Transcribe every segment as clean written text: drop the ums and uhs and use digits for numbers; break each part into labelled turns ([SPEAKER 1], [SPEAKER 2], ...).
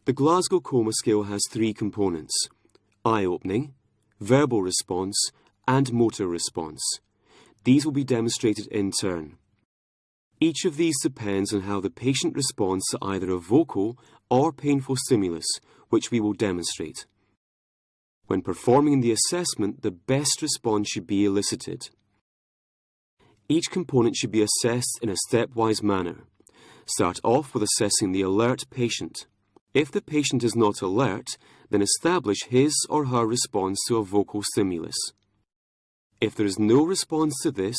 [SPEAKER 1] The Glasgow Coma Scale has 3 components: eye-opening, verbal response, and motor response. These will be demonstrated in turn. Each of these depends on how the patient responds to either a vocal or painful stimulus, which we will demonstrate. When performing the assessment, the best response should be elicited. Each component should be assessed in a stepwise manner. Start off with assessing the alert patient. If the patient is not alert, then establish his or her response to a vocal stimulus. If there is no response to this,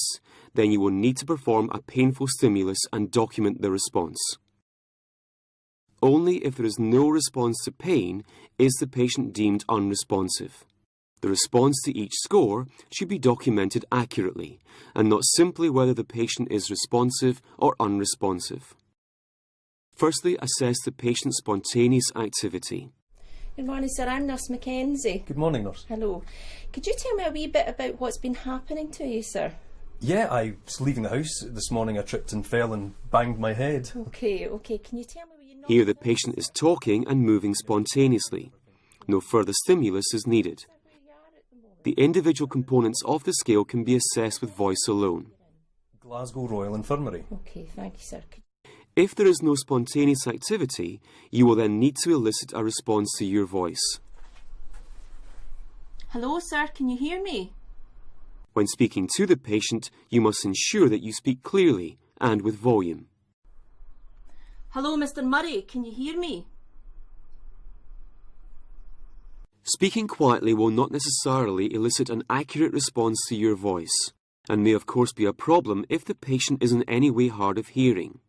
[SPEAKER 1] then you will need to perform a painful stimulus and document the response. Only if there is no response to pain is the patient deemed unresponsive. The response to each score should be documented accurately, and not simply whether the patient is responsive or unresponsive. Firstly, assess the patient's spontaneous activity.
[SPEAKER 2] Good morning, sir. I'm Nurse Mackenzie.
[SPEAKER 3] Good morning, nurse.
[SPEAKER 2] Hello. Could you tell me a wee bit about what's been happening to you, sir?
[SPEAKER 3] Yeah, I was leaving the house this morning. I tripped and fell and banged my head.
[SPEAKER 2] Okay. Can you tell me what you know?
[SPEAKER 1] Here the patient is talking and moving spontaneously. No further stimulus is needed. The individual components of the scale can be assessed with voice alone.
[SPEAKER 3] Glasgow Royal Infirmary.
[SPEAKER 2] Okay, thank you, sir.
[SPEAKER 1] If there is no spontaneous activity, you will then need to elicit a response to your voice.
[SPEAKER 2] Hello, sir. Can you hear me?
[SPEAKER 1] When speaking to the patient, you must ensure that you speak clearly and with volume.
[SPEAKER 2] Hello, Mr. Murray. Can you hear me?
[SPEAKER 1] Speaking quietly will not necessarily elicit an accurate response to your voice, and may of course be a problem if the patient is in any way hard of hearing.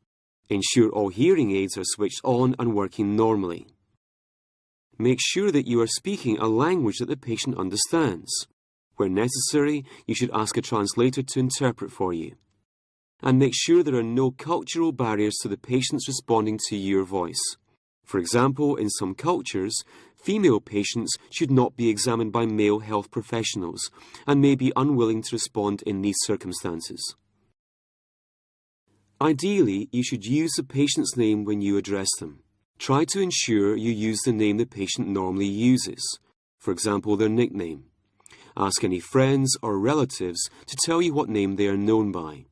[SPEAKER 1] Ensure all hearing aids are switched on and working normally. Make sure that you are speaking a language that the patient understands. Where necessary, you should ask a translator to interpret for you. And make sure there are no cultural barriers to the patients responding to your voice. For example, in some cultures, female patients should not be examined by male health professionals and may be unwilling to respond in these circumstances. Ideally, you should use the patient's name when you address them. Try to ensure you use the name the patient normally uses, for example, their nickname. Ask any friends or relatives to tell you what name they are known by.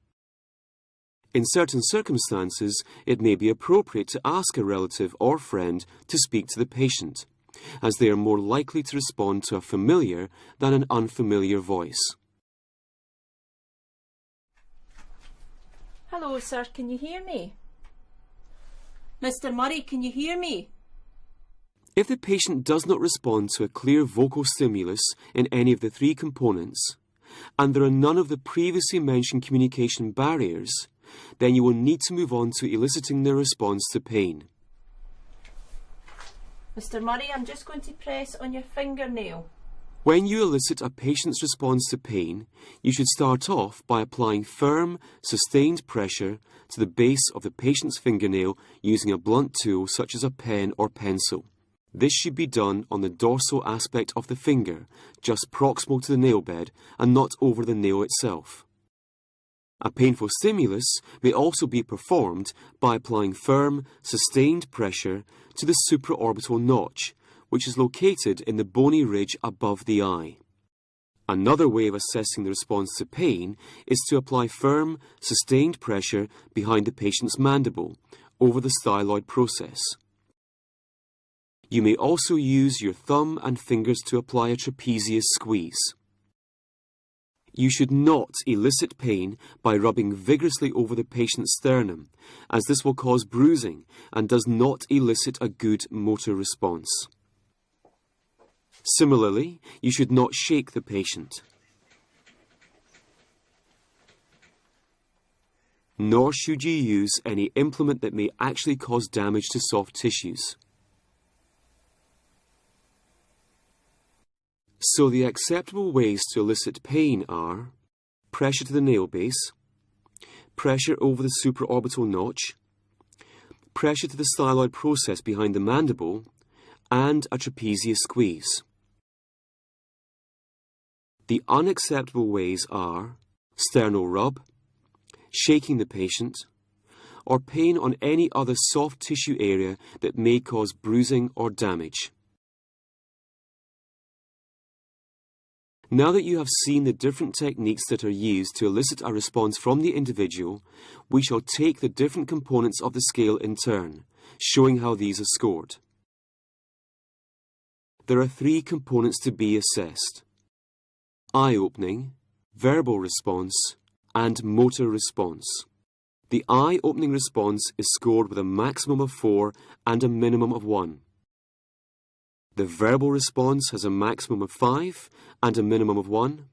[SPEAKER 1] In certain circumstances, it may be appropriate to ask a relative or friend to speak to the patient, as they are more likely to respond to a familiar than an unfamiliar voice.
[SPEAKER 2] Hello, sir. Can you hear me? Mr. Murray, can you hear me?
[SPEAKER 1] If the patient does not respond to a clear vocal stimulus in any of the 3 components, and there are none of the previously mentioned communication barriers, then you will need to move on to eliciting their response to pain.
[SPEAKER 2] Mr. Murray, I'm just going to press on your fingernail.
[SPEAKER 1] When you elicit a patient's response to pain, you should start off by applying firm, sustained pressure to the base of the patient's fingernail using a blunt tool such as a pen or pencil. This should be done on the dorsal aspect of the finger, just proximal to the nail bed and not over the nail itself. A painful stimulus may also be performed by applying firm, sustained pressure to the supraorbital notch, which is located in the bony ridge above the eye. Another way of assessing the response to pain is to apply firm, sustained pressure behind the patient's mandible over the styloid process. You may also use your thumb and fingers to apply a trapezius squeeze. You should not elicit pain by rubbing vigorously over the patient's sternum, as this will cause bruising and does not elicit a good motor response. Similarly, you should not shake the patient. Nor should you use any implement that may actually cause damage to soft tissues. So the acceptable ways to elicit pain are pressure to the nail base, pressure over the supraorbital notch, pressure to the styloid process behind the mandible, and a trapezius squeeze. The unacceptable ways are sternal rub, shaking the patient, or pain on any other soft tissue area that may cause bruising or damage. Now that you have seen the different techniques that are used to elicit a response from the individual, we shall take the different components of the scale in turn, showing how these are scored. There are 3 components to be assessed: eye-opening, verbal response, and motor response. The eye-opening response is scored with a maximum of 4 and a minimum of 1. The verbal response has a maximum of 5 and a minimum of 1.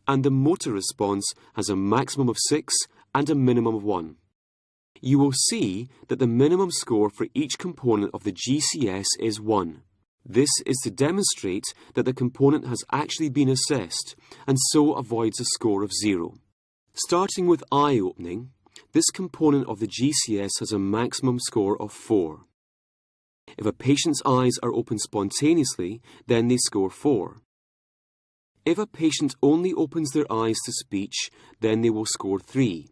[SPEAKER 1] And the motor response has a maximum of 6 and a minimum of 1. You will see that the minimum score for each component of the GCS is 1. This is to demonstrate that the component has actually been assessed and so avoids a score of 0. Starting with eye-opening, this component of the GCS has a maximum score of 4. If a patient's eyes are open spontaneously, then they score 4. If a patient only opens their eyes to speech, then they will score 3.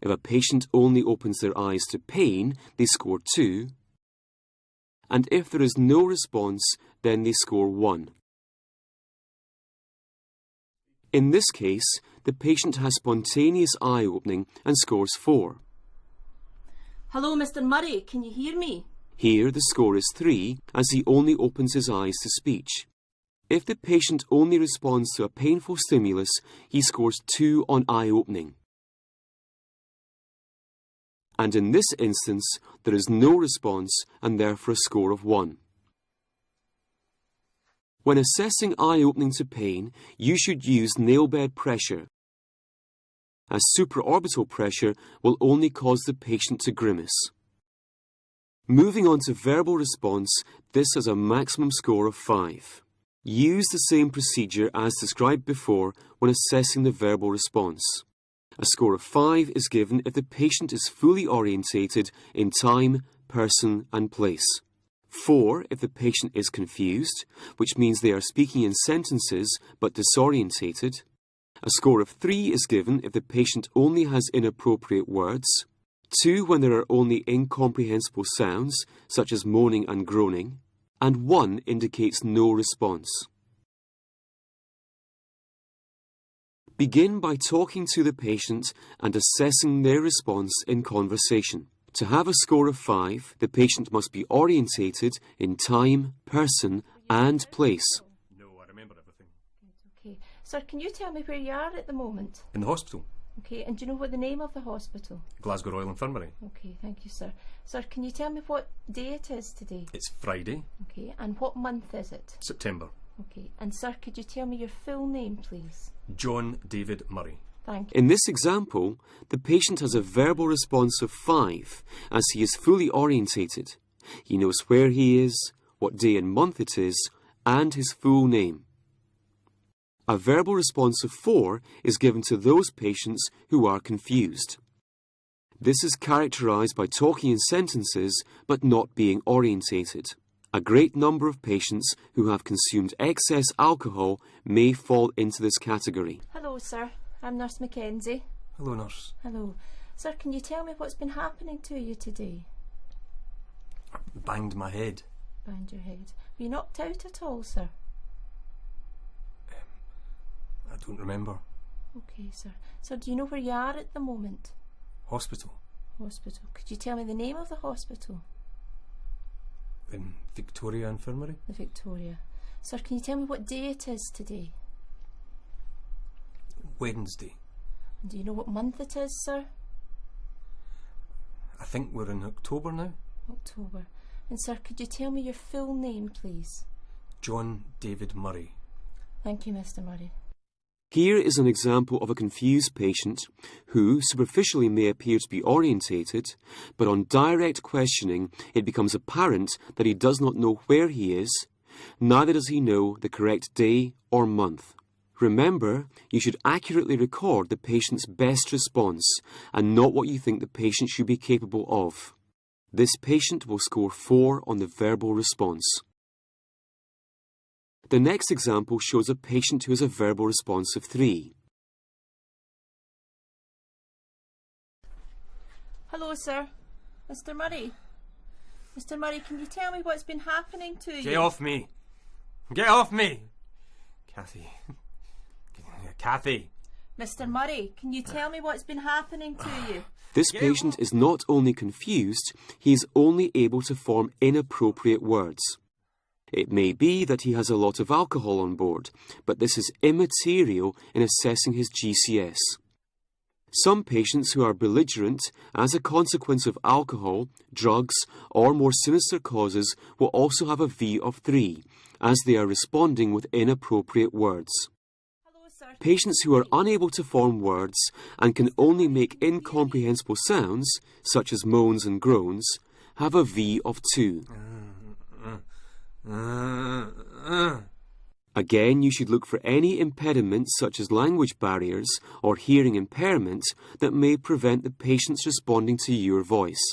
[SPEAKER 1] If a patient only opens their eyes to pain, they score 2. And if there is no response, then they score 1. In this case, the patient has spontaneous eye opening and scores 4.
[SPEAKER 2] Hello, Mr. Murray, can you hear me?
[SPEAKER 1] Here the score is 3, as he only opens his eyes to speech. If the patient only responds to a painful stimulus, he scores 2 on eye opening. And in this instance, there is no response and therefore a score of 1. When assessing eye opening to pain, you should use nail bed pressure, as supraorbital pressure will only cause the patient to grimace. Moving on to verbal response, this has a maximum score of 5. Use the same procedure as described before when assessing the verbal response. A score of 5 is given if the patient is fully orientated in time, person and place. 4 if the patient is confused, which means they are speaking in sentences but disorientated. A score of 3 is given if the patient only has inappropriate words. 2 when there are only incomprehensible sounds, such as moaning and groaning. And 1 indicates no response. Begin by talking to the patient and assessing their response in conversation. To have a score of 5, the patient must be orientated in time, person and place.
[SPEAKER 3] No, I remember everything.
[SPEAKER 2] Okay. Sir, can you tell me where you are at the moment?
[SPEAKER 3] In the hospital.
[SPEAKER 2] Okay, and do you know what the name of the hospital?
[SPEAKER 3] Glasgow Royal Infirmary.
[SPEAKER 2] Okay, thank you, sir. Sir, can you tell me what day it is today?
[SPEAKER 3] It's Friday,
[SPEAKER 2] Okay, and what month is it?
[SPEAKER 3] September.
[SPEAKER 2] Okay, and sir, could you tell me your full name, please?
[SPEAKER 3] John David Murray.
[SPEAKER 2] Thank you.
[SPEAKER 1] In this example, the patient has a verbal response of 5, as he is fully orientated. He knows where he is, what day and month it is, and his full name. A verbal response of 4 is given to those patients who are confused. This is characterized by talking in sentences but not being orientated. A great number of patients who have consumed excess alcohol may fall into this category.
[SPEAKER 2] Hello, sir. I'm Nurse Mackenzie.
[SPEAKER 3] Hello, nurse.
[SPEAKER 2] Hello. Sir, can you tell me what's been happening to you today?
[SPEAKER 3] I banged my head.
[SPEAKER 2] Banged your head. Were you knocked out at all, sir?
[SPEAKER 3] I don't remember.
[SPEAKER 2] Okay, sir. Sir, do you know where you are at the moment?
[SPEAKER 3] Hospital.
[SPEAKER 2] Hospital. Could you tell me the name of the hospital?
[SPEAKER 3] In Victoria Infirmary.
[SPEAKER 2] The Victoria. Sir, can you tell me what day it is today?
[SPEAKER 3] Wednesday.
[SPEAKER 2] And do you know what month it is, sir?
[SPEAKER 3] I think we're in October now.
[SPEAKER 2] October. And sir, could you tell me your full name, please?
[SPEAKER 3] John David Murray.
[SPEAKER 2] Thank you, Mr. Murray.
[SPEAKER 1] Here is an example of a confused patient who superficially may appear to be orientated, but on direct questioning it becomes apparent that he does not know where he is, neither does he know the correct day or month. Remember, you should accurately record the patient's best response and not what you think the patient should be capable of. This patient will score 4 on the verbal response. The next example shows a patient who has a verbal response of 3.
[SPEAKER 2] Hello, sir. Mr. Murray. Mr. Murray, can you tell me what's been happening to you?
[SPEAKER 4] Get off me! Get off me! Kathy. Kathy.
[SPEAKER 2] Mr. Murray, can you tell me what's been happening to you?
[SPEAKER 1] This patient is not only confused, he is only able to form inappropriate words. It may be that he has a lot of alcohol on board, but this is immaterial in assessing his GCS. Some patients who are belligerent as a consequence of alcohol, drugs, or more sinister causes will also have a V of 3, as they are responding with inappropriate words.
[SPEAKER 2] Hello, sir.
[SPEAKER 1] Patients who are unable to form words and can only make incomprehensible sounds, such as moans and groans, have a V of 2. Again, you should look for any impediments such as language barriers or hearing impairment that may prevent the patients responding to your voice.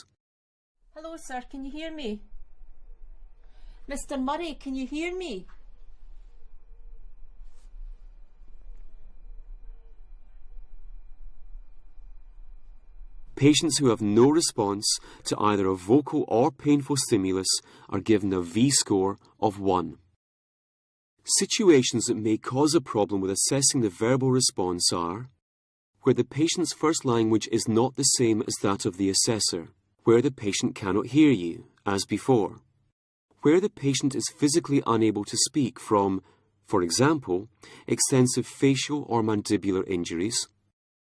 [SPEAKER 2] Hello, sir. Can you hear me? Mr. Murray, can you hear me?
[SPEAKER 1] Patients who have no response to either a vocal or painful stimulus are given a V score of 1. Situations that may cause a problem with assessing the verbal response are where the patient's first language is not the same as that of the assessor, where the patient cannot hear you, as before, where the patient is physically unable to speak from, for example, extensive facial or mandibular injuries,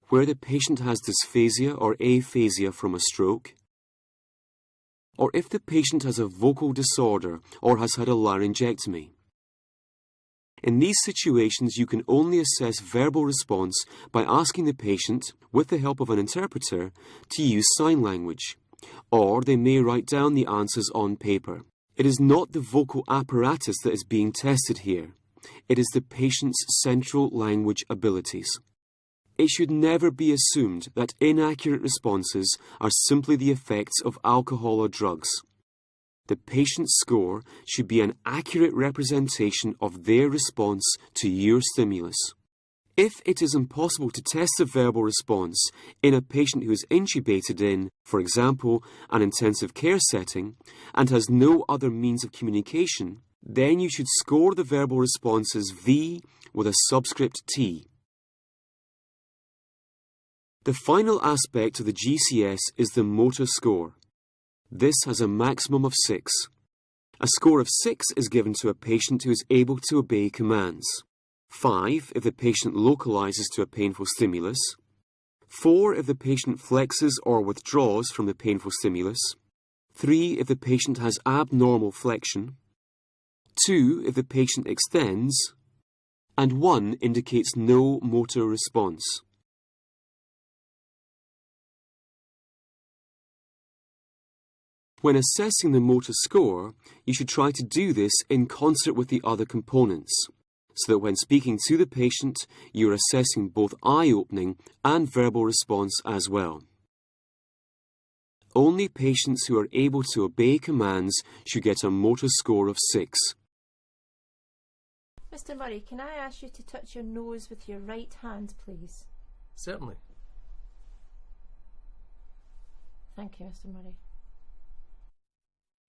[SPEAKER 1] where the patient has dysphasia or aphasia from a stroke, or if the patient has a vocal disorder or has had a laryngectomy. In these situations, you can only assess verbal response by asking the patient, with the help of an interpreter, to use sign language, or they may write down the answers on paper. It is not the vocal apparatus that is being tested here. It is the patient's central language abilities. It should never be assumed that inaccurate responses are simply the effects of alcohol or drugs. The patient's score should be an accurate representation of their response to your stimulus. If it is impossible to test a verbal response in a patient who is intubated in, for example, an intensive care setting, and has no other means of communication, then you should score the verbal response as V with a subscript T. The final aspect of the GCS is the motor score. This has a maximum of 6. A score of 6 is given to a patient who is able to obey commands. 5 if the patient localizes to a painful stimulus. 4 if the patient flexes or withdraws from the painful stimulus. 3 if the patient has abnormal flexion. 2 if the patient extends. And 1 indicates no motor response. When assessing the motor score, you should try to do this in concert with the other components, so that when speaking to the patient, you are assessing both eye-opening and verbal response as well. Only patients who are able to obey commands should get a motor score of 6.
[SPEAKER 2] Mr. Murray, can I ask you to touch your nose with your right hand, please?
[SPEAKER 3] Certainly.
[SPEAKER 2] Thank you, Mr. Murray.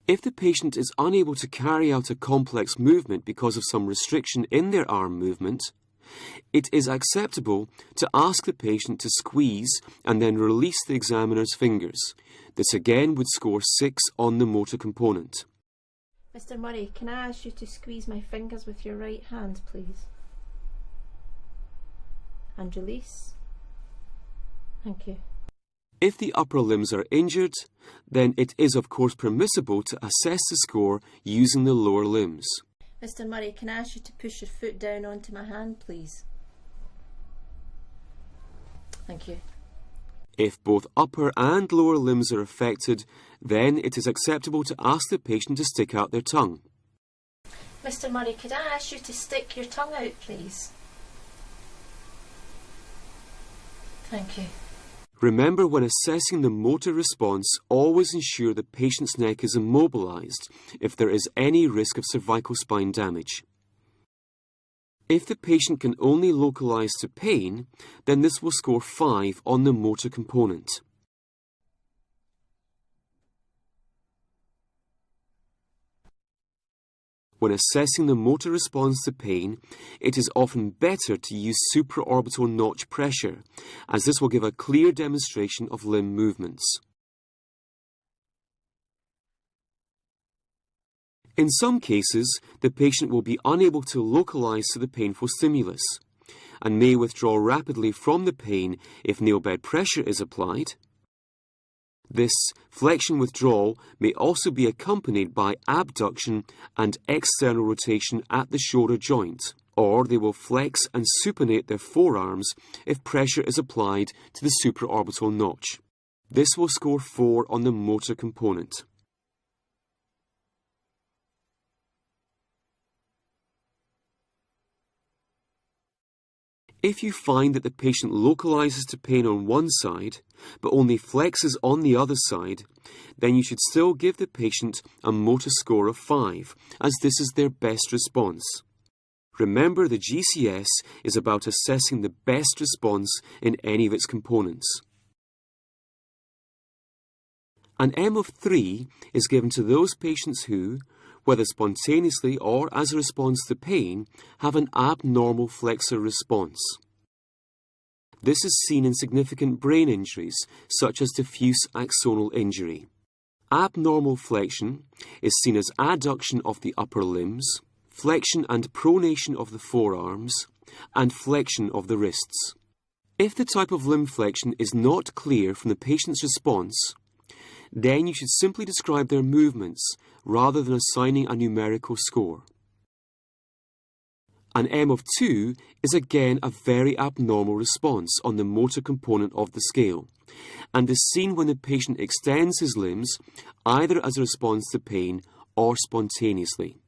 [SPEAKER 1] If the patient is unable to carry out a complex movement because of some restriction in their arm movement, it is acceptable to ask the patient to squeeze and then release the examiner's fingers. This again would score 6 on the motor component.
[SPEAKER 2] Mr. Murray, can I ask you to squeeze my fingers with your right hand, please? And release. Thank you.
[SPEAKER 1] If the upper limbs are injured, then it is of course permissible to assess the score using the lower limbs.
[SPEAKER 2] Mr. Murray, can I ask you to push your foot down onto my hand, please? Thank you.
[SPEAKER 1] If both upper and lower limbs are affected, then it is acceptable to ask the patient to stick out their tongue.
[SPEAKER 2] Mr. Murray, could I ask you to stick your tongue out, please? Thank you.
[SPEAKER 1] Remember, when assessing the motor response, always ensure the patient's neck is immobilized if there is any risk of cervical spine damage. If the patient can only localize to pain, then this will score 5 on the motor component. When assessing the motor response to pain, it is often better to use supraorbital notch pressure, as this will give a clear demonstration of limb movements. In some cases, the patient will be unable to localize to the painful stimulus, and may withdraw rapidly from the pain if nail bed pressure is applied. This flexion withdrawal may also be accompanied by abduction and external rotation at the shoulder joint, or they will flex and supinate their forearms if pressure is applied to the supraorbital notch. This will score 4 on the motor component. If you find that the patient localizes to pain on one side, but only flexes on the other side, then you should still give the patient a motor score of 5, as this is their best response. Remember, the GCS is about assessing the best response in any of its components. An M of 3 is given to those patients who, whether spontaneously or as a response to pain, have an abnormal flexor response. This is seen in significant brain injuries, such as diffuse axonal injury. Abnormal flexion is seen as adduction of the upper limbs, flexion and pronation of the forearms, and flexion of the wrists. If the type of limb flexion is not clear from the patient's response, then you should simply describe their movements rather than assigning a numerical score. An M of 2 is again a very abnormal response on the motor component of the scale, and is seen when the patient extends his limbs, either as a response to pain or spontaneously.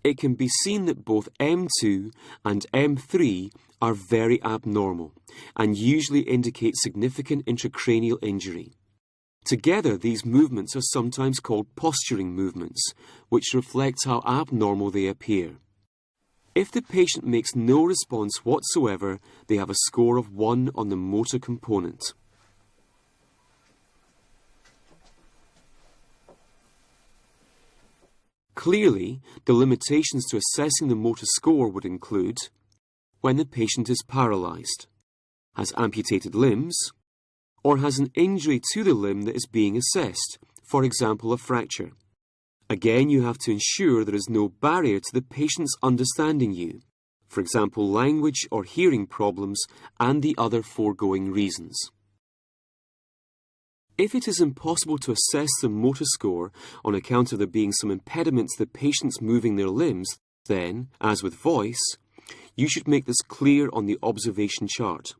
[SPEAKER 1] It can be seen that both M2 and M3 are very abnormal and usually indicate significant intracranial injury. Together, these movements are sometimes called posturing movements, which reflect how abnormal they appear. If the patient makes no response whatsoever, they have a score of 1 on the motor component. Clearly, the limitations to assessing the motor score would include when the patient is paralysed, has amputated limbs, or has an injury to the limb that is being assessed, for example a fracture. Again, you have to ensure there is no barrier to the patient's understanding you, for example language or hearing problems and the other foregoing reasons. If it is impossible to assess the motor score on account of there being some impediment to the patient's moving their limbs, then, as with voice, you should make this clear on the observation chart.